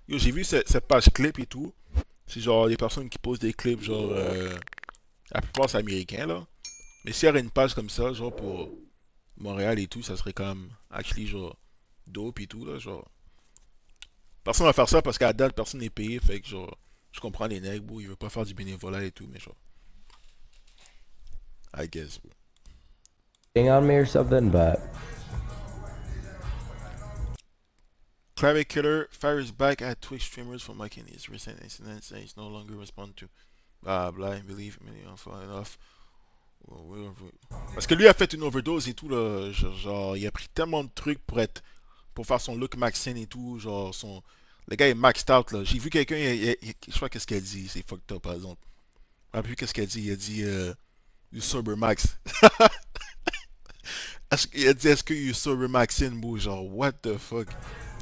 Yo, j'ai vu cette page clip et tout. C'est genre des personnes qui posent des clips, genre. La plupart c'est américain, là. Mais s'il y aurait une page comme ça, genre pour Montréal et tout, ça serait quand même, actually, genre, dope et tout, là. Genre. Personne va faire ça parce qu'à date, personne n'est payé. Fait que, genre, je comprends les nègres, bro. Ils veulent pas faire du bénévolat et tout, mais genre. I guess, bro. On me or something, but Climate Killer fires back at Twitch streamers for making his recent incident saying he's no longer respond to blah blah believe me enough. Parce que lui a fait une overdose et tout là, genre il a pris tellement de trucs pour faire son look Maxine et tout, genre son le gars est maxed out là. J'ai vu quelqu'un, je sais pas qu'est-ce qu'elle dit, c'est fucked up par exemple. Je sais plus qu'est-ce qu'elle dit, il a dit you sober max. Il a dit est-ce que you sober Maxine, bro, genre what the fuck.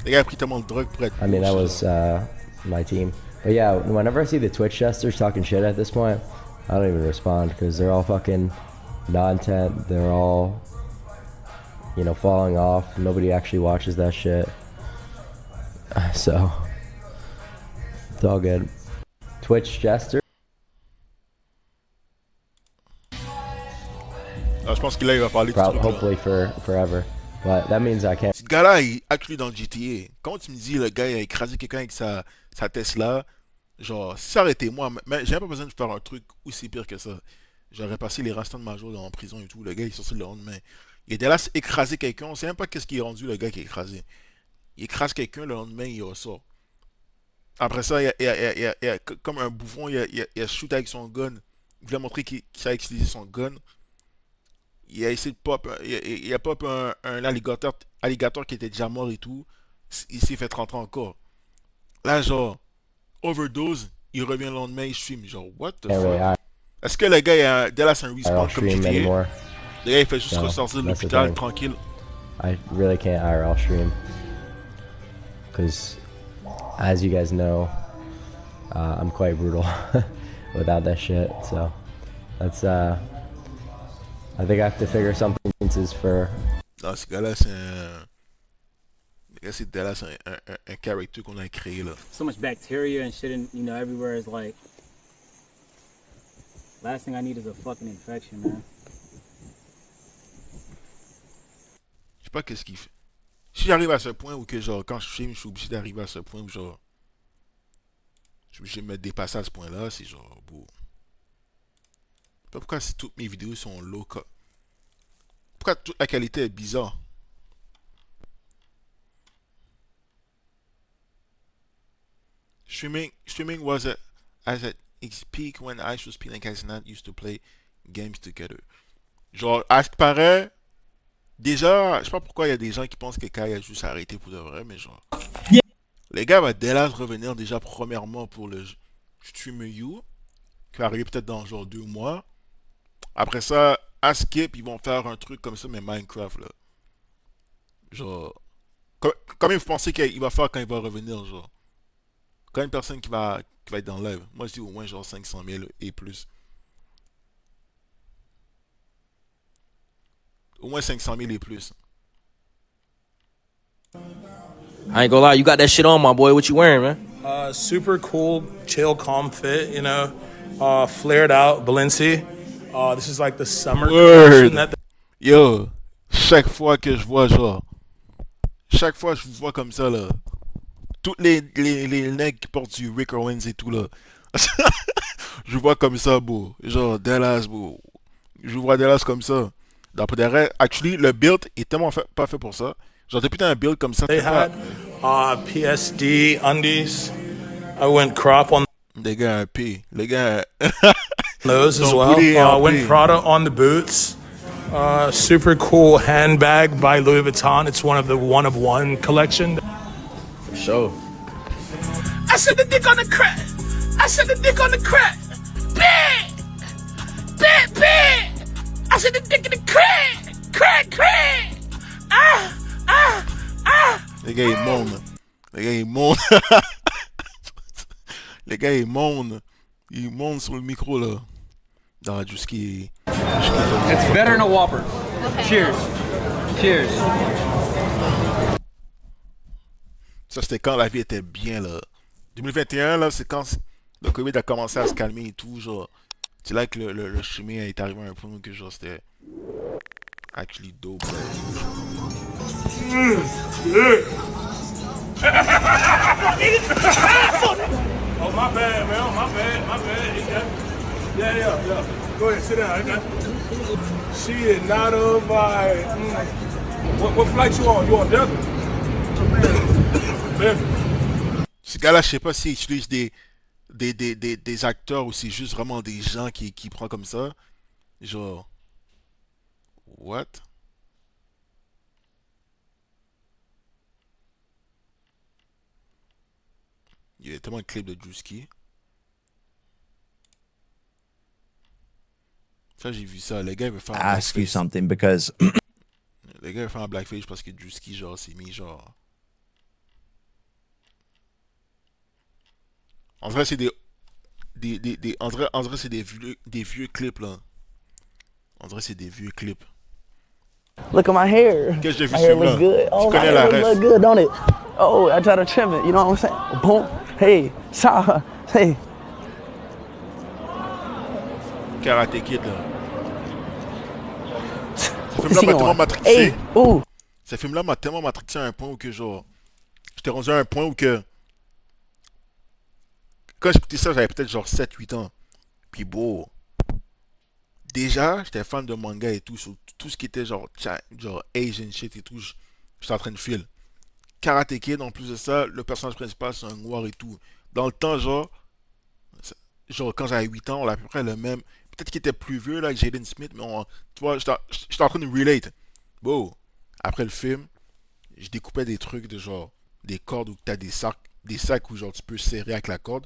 Le gars a pris tellement de drogue pour être I mean, louche, that genre. was my team. But yeah, whenever I see the Twitch jesters talking shit at this point, I don't even respond because they're all fucking non-intent. They're all, falling off. Nobody actually watches that shit. So, it's all good. Twitch jester. Alors, je pense que là, il va parler du truc là. Hopefully for forever. But that means I can't. Ce gars-là, il est actually dans le GTA. Quand tu me dis, le gars, il a écrasé quelqu'un avec sa Tesla, genre, si ça aurait été moi, mais j'ai pas besoin de faire un truc aussi pire que ça. J'aurais passé les restants de ma journée en prison et tout. Le gars, il est sorti le lendemain. Il était là, écraser quelqu'un. On sait même pas qu'est-ce qui est rendu le gars qui est écrasé. Il écrase quelqu'un, le lendemain, il ressort. Après ça, comme un bouffon, il a shoot avec son gun. Il voulait montrer qu'il savait utiliser son gun. Il a essayé de pop, il a pop un alligator qui était déjà mort et tout. Il s'est fait rentrer encore. Là, genre, overdose, il revient le lendemain, il stream. Genre, what the Can't really fuck? Est-ce que le gars, dès là, c'est un IRL respawn comme stream GTA? anymore. Le gars, il fait juste So ressortir de that's the l'hôpital thing. tranquille. I really can't IRL stream because, as you guys know, I'm quite brutal without that shit. So that's I think I have to figure something for. Non, ce gars-là, c'est un. Le gars, c'est Dallas, un character qu'on a créé là. So much bacteria and shit, and everywhere is like. Last thing I need is a fucking infection, man. Je sais pas qu'est-ce qu'il fait. Si j'arrive à ce point où que genre quand je filme, je suis obligé d'arriver à ce point où genre je suis obligé de me dépasser à ce point-là, c'est genre beau. Je sais pas pourquoi si toutes mes vidéos sont low cut. Pourquoi toute la qualité est bizarre. Streaming was at its peak when Ice was and Cassinat used to play games together. Genre, à ce qui paraît, déjà, je sais pas pourquoi il y a des gens qui pensent que Kai a juste arrêté pour de vrai, mais genre. Les gars va dès là revenir déjà premièrement pour le Streamer You, qui va arriver peut-être dans genre 2 mois. Après ça, à Skip, ils vont faire un truc comme ça, mais Minecraft là. Genre. Combien vous pensez qu'il va faire quand il va revenir, genre? Quand une personne qui va être dans le live, moi je dis au moins genre 500 000 et plus. Au moins 500 000 et plus. I ain't gonna lie, you got that shit on, my boy. What you wearing, man? Super cool, chill, calm fit, flared out, Balenci. This is like the summer Word. collection that Yo, chaque fois que je vois genre. Chaque fois que je vous vois comme ça là. Toutes les nègres qui portent du Rick Owens et tout là. Je vois comme ça, beau. Genre Dallas, beau. Je vois Dallas comme ça. D'après derrière, actually, le build est tellement pas fait pour ça. Genre, depuis t'as un build comme ça, they had. PSD, undies. I went crop on les gars, un P. Les gars, those as Don't well. put it on Went me. Prada on the boots. Super cool handbag by Louis Vuitton. It's one of one collection. For sure. I said the dick on the crack. I said the dick on the crack. Bang! Bang, bang! I said the dick in the crack. Crack, crack! les gars, ils montent. Les gars, ils montent. Les gars, ils montent. Ils montent sur le micro, là. Dans jusqu'à... It's better than a Whopper. Cheers. Cheers. Ça, c'était quand la vie était bien, là. 2021, là, c'est quand le COVID a commencé à se calmer et tout, genre. C'est là que le streaming est arrivé à un point où que genre c'était actually dope. Oh, my bad, man. My bad. My bad. Yeah. Go ahead, sit down. She is not a vibe. What flight you on? You on Delta? Ce gars-là, je sais pas s'il utilise des acteurs ou c'est juste vraiment des gens qui prend comme ça. Genre, what? Il y a tellement de clips de Drewski. Ça, j'ai vu ça. Les gars, ils veulent faire un ask you blackface. something because Les gars, ils veulent faire un blackface parce que Drewski, genre, s'est mis, genre. En vrai, c'est en vrai, c'est des vieux clips, là. En vrai, c'est des vieux clips. Look at my hair. Qu'est-ce que j'ai vu My ce hair film-là? looks good. Oh, Tu my connais la hair look ref. good, don't it? Oh, I try to trim it. You know what I'm saying? Boom. Hey, sa. Hey. Karate Kid, là. Ce What's film-là he m'a tellement on? matrixé. Hey, ooh. Ce film-là m'a tellement matrixé à un point où que, genre. J'étais rendu à un point où que. Quand j'écoutais ça, j'avais peut-être genre 7-8 ans. Puis beau. Déjà, j'étais fan de manga et tout. Sur tout ce qui était genre, genre Asian shit et tout. J'étais en train de filer. Karate Kid, en plus de ça, le personnage principal, c'est un noir et tout. Dans le temps, genre quand j'avais 8 ans, on a à peu près le même. Peut-être qu'il était plus vieux, là, avec Jaden Smith, mais tu vois, j'étais en train de relate. Bon, après le film, je découpais des trucs de genre, des cordes où t'as des sacs où genre tu peux serrer avec la corde.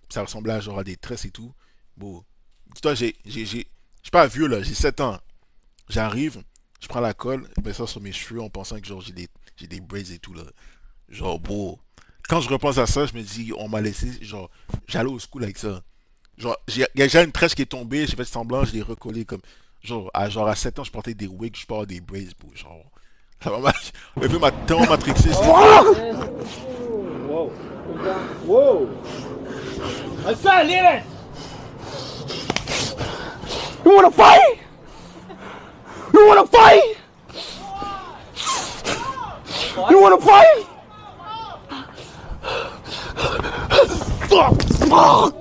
Puis ça ressemblait à genre à des tresses et tout. Bon, dis-toi, je suis pas vieux, là, j'ai 7 ans. J'arrive, je prends la colle, je mets ça sur mes cheveux en pensant que genre j'ai des braids et tout, là. Genre, beau. Quand je repense à ça, je me dis, on m'a laissé, genre, j'allais au school avec ça. Genre, il y a déjà une tresse qui est tombée, j'ai fait semblant, je l'ai recollé comme. Genre à 7 ans, je portais des wigs, je portais des braids, bro. Genre, ça m'a. Le film m'a tellement matrixé. Whoa. What's up, Leland? You wanna fight? You wanna fight? You wanna fight? Fuck!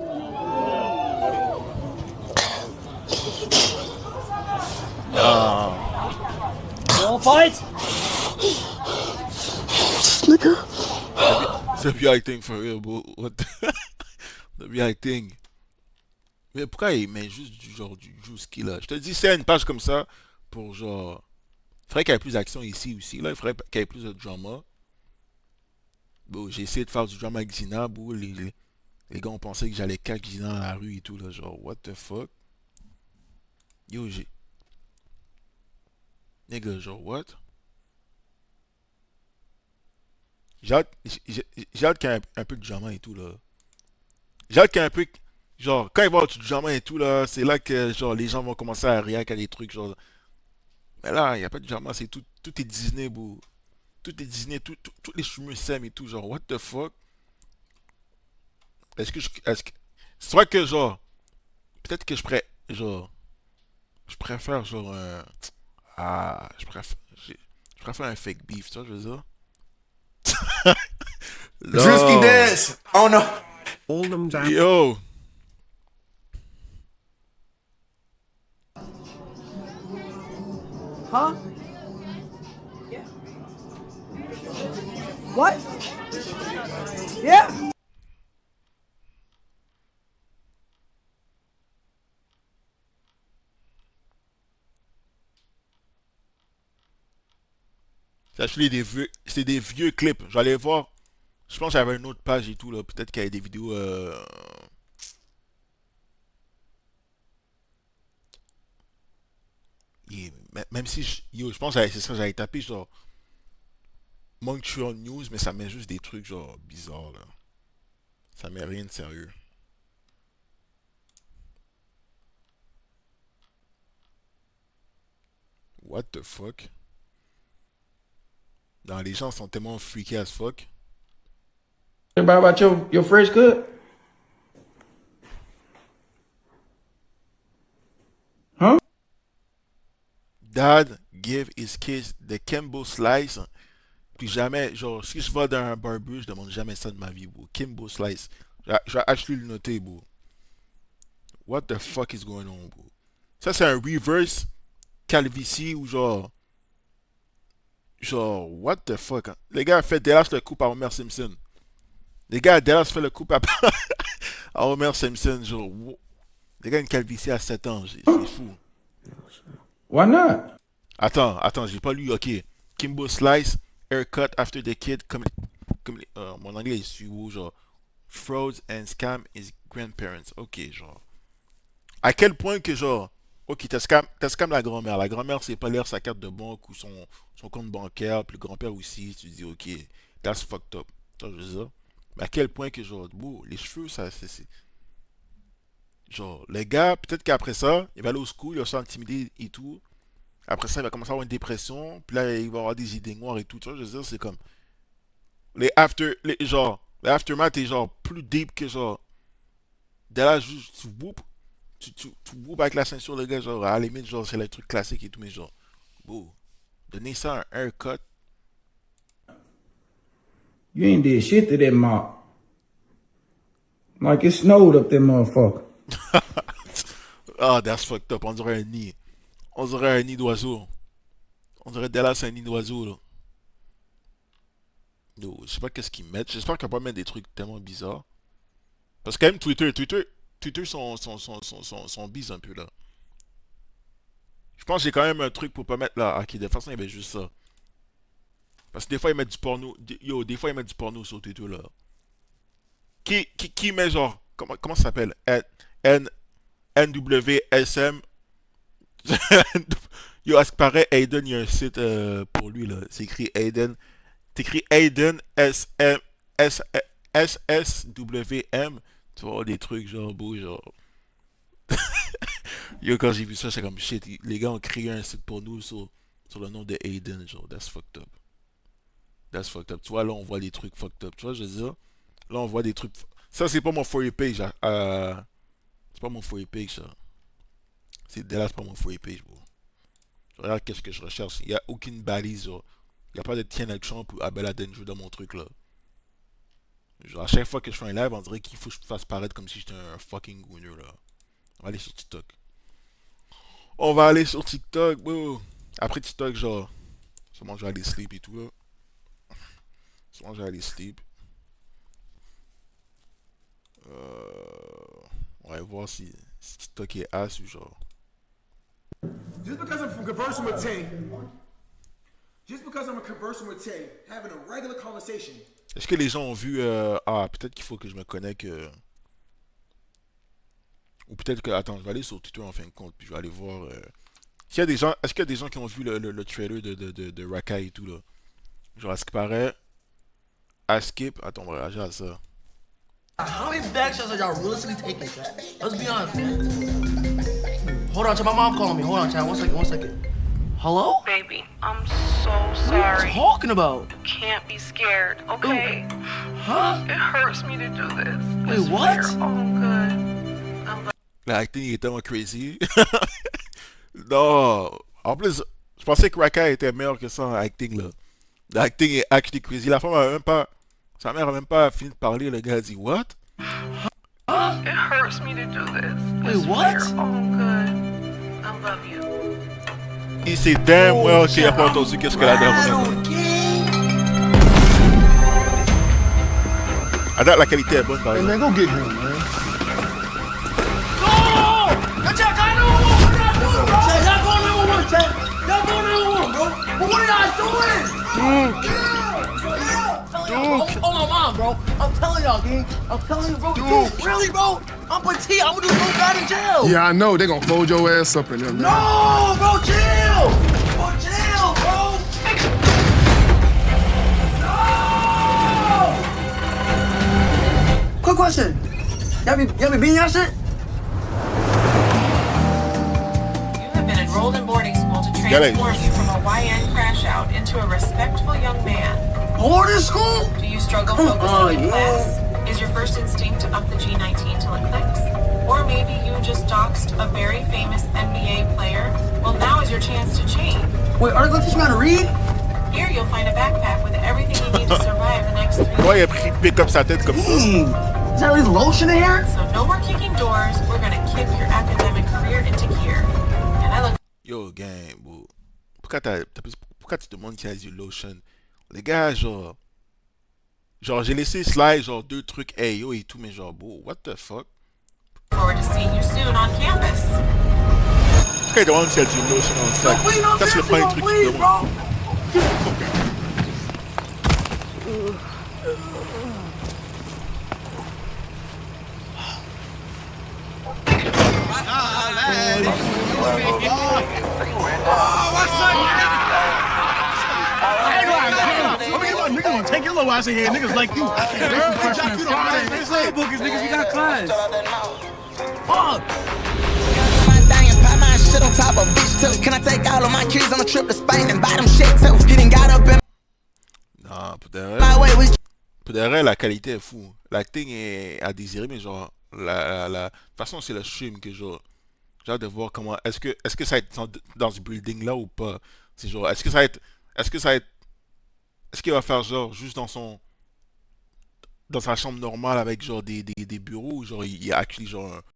Don't fight. This nigga. The be acting for real, bro. What the. The be acting. Mais pourquoi il met juste du genre du juice qui là? Je te dis, c'est une page comme ça pour genre. Il faudrait qu'il y ait plus d'action ici aussi. Là, il faudrait qu'il y ait plus de drama. Bon, j'ai essayé de faire du drama avec Zina. Bon, les gars ont pensé que j'allais catch Zina dans la rue et tout. Là, genre, what the fuck? Yo, j'ai. Nigga, genre, what? J'ai hâte qu'il y ait un peu de drama et tout, là. J'ai hâte qu'il y ait un peu. Genre, quand il va y avoir du drama et tout, là, c'est là que, genre, les gens vont commencer à réagir à des trucs, genre. Mais là, il n'y a pas de drama, c'est tout est Disney, bro. Tout est Disney, tous les chemins s'aiment et tout, genre, what the fuck? Est-ce que. C'est vrai que, genre, peut-être que je préfère, genre, je préfère un fake beef, tu vois, je veux dire. Drewski Là. dance. Oh no. Hold them down. Yo! Huh? What? Yeah. C'est des vieux clips. J'allais voir. Je pense que j'avais une autre page et tout, là. Peut-être qu'il y avait des vidéos. Même si. Yo, je pense que c'est ça, j'avais tapé genre. Montreal News, mais ça met juste des trucs genre bizarres, là. Ça met rien de sérieux. What the fuck? Non, les gens sont tellement freakés as fuck. About your fresh cut? Huh? Dad give his kids the Kimbo Slice. Puis jamais, genre, si je vais dans un barber, je demande jamais ça de ma vie, bro. Kimbo Slice. Je vais actually le noter, bro. What the fuck is going on, bro? Ça, c'est un reverse calvitie ou genre. Genre, what the fuck? Hein? Les gars ont fait Dallas le coup par Homer Simpson. Les gars à Dallas fait le coup à Homer Simpson. Genre, wow. Les gars ont une calvitie à 7 ans. C'est fou. Why not? Attends, j'ai pas lu. Ok. Kimbo Slice, haircut after the kid. Mon anglais est suivant, genre. Frauds and scam his grandparents. Ok, genre. À quel point que, genre. Ok, t'as scam la grand-mère. La grand-mère, c'est pas l'air sa carte de banque ou son compte bancaire. Puis le grand-père aussi. Tu dis, ok, that's fucked up. Ça, je veux dire. Mais à quel point que, genre, beau, les cheveux, ça, c'est. Genre, les gars, peut-être qu'après ça, il va aller au school, il va se faire intimider et tout. Après ça, il va commencer à avoir une dépression. Puis là, il va avoir des idées noires et tout. Tu vois, je veux dire, c'est comme. Les aftermath est genre plus deep que genre. Dès là, juste, tu whoop. Tu whoop avec la ceinture, le gars, genre, à la limite, genre, c'est le truc classique et tout, mais genre. Beau. Donner ça un haircut. You ain't did shit to that mop. Like it snowed up that motherfucker. Ah, that's fucked up. On dirait un nid. On dirait un nid d'oiseau. On dirait Dallas un nid d'oiseau, là. Yo, je sais pas qu'est-ce qu'ils mettent. J'espère qu'ils vont pas mettre des trucs tellement bizarres. Parce que quand même, Twitter sont bizarres un peu, là. Je pense que j'ai quand même un truc pour pas mettre là. Ok, de toute façon, il y avait juste ça. Parce que des fois, ils mettent du porno. Yo, des fois, ils mettent du porno sur Twitter, là. Qui met genre. Comment ça s'appelle? NWSM. Yo, à ce qui paraît, Aiden, il y a un site pour lui, là. C'est écrit Aiden. T'écris Aiden SSWM. Tu vas avoir des trucs genre beaux, genre. Yo, quand j'ai vu ça, j'étais comme shit. Les gars ont créé un site pour nous sur le nom de Aiden, genre. That's fucked up. That's fucked up. Tu vois, là, on voit des trucs fucked up. Tu vois, je veux dire. Là, on voit des trucs. Ça, c'est pas mon for you page. C'est pas mon for you page, ça. C'est pas mon for you page, bro. Je regarde qu'est-ce que je recherche. Il n'y a aucune balise, genre. Il n'y a pas de Tiana Champ ou Abella Denjo dans mon truc, là. Genre, à chaque fois que je fais un live, on dirait qu'il faut que je me fasse paraître comme si j'étais un fucking winner, là. On va aller sur TikTok. On va aller sur TikTok, bro. Après TikTok, genre. Sûrement, je vais aller sleep et tout, là. Sûrement, je vais aller sleep. On va voir si TikTok est ass ou genre. Just because I'm conversing with Tay, having a regular conversation. Est-ce que les gens ont vu peut-être qu'il faut que je me connecte ou peut-être que attends, je vais aller sur Twitter en fin de compte puis je vais aller voir est-ce qu'il y a des gens qui ont vu le trailer de Rakai et tout là. Genre à ce qui paraît Skip, attends, on va réagir à ça. How many back shots are y'all realistically taking, chat? Let's be honest. Hold on, chat. My mom calling me. Hold on, chat. One second. Hello? Baby, I'm so sorry. What are you talking about? You can't be scared, okay? Huh? It hurts me to do this. Wait, what? You're all good. L'acting est tellement crazy. Non. En plus, je pensais que Rakai était meilleur que ça en acting là. L'acting est actually crazy. La femme a même pas. Sa mère a même pas fini de parler. Le gars a dit what? It hurts me to do this. Wait, what? You're all good. I love you. Il sait damn well qu'il a pas entendu qu'est-ce que la dame a dit. À date, la qualité est bonne par exemple. Hey man, go get him, man. Oh my mom, bro. I'm telling y'all, gang. I'm telling you, bro. Dude, really, bro? I'm petite. I'm gonna do so bad in jail. Yeah, I know. They gonna fold your ass up in there, man. No, bro, chill. Bro, chill, bro. No. Quick question. Y'all be beating y'all shit? You have been enrolled in boarding school to transform you from a YN crash wash out into a respectful young man. Boarding school? Do you struggle focusing in class? Is your first instinct to up the G19 till it clicks? Or maybe you just doxed a very famous NBA player? Well, now is your chance to change. Wait, are they gonna teach me how to read? Here you'll find a backpack with everything you need to survive the next 3 Ouais, il a days. pris pick up sa tête comme ça. Is there any lotion in here? So no more kicking doors. We're gonna kick your academic career into gear. And I look Yo, gang, bro. Pourquoi tu demandes qu'il y a du lotion? Les gars, genre. Genre, j'ai laissé slide, genre, 2 trucs Ayo et tout, mais genre, bro, what the fuck? forward to seeing you soon on campus. Pourquoi il demande s'il y a du lotion dans le sac? Ça, c'est le premier truc qu'il demande. Niggas gonna take your little ass in here. Niggas like you. Bookers, niggas, we got class. Fuck. Shit on top of bitch too. Can I take all of my kids on a trip to Spain and buy them shit too? Getting got up in Non, my way, we pour de vrai, la qualité est fou. L'acting est à désirer, mais genre, de toute façon, c'est le stream que genre, j'ai hâte de voir comment, est-ce que ça va être dans ce building là ou pas? C'est genre, est-ce qu'il va faire genre juste dans sa chambre normale avec genre des bureaux ou genre il y a actually genre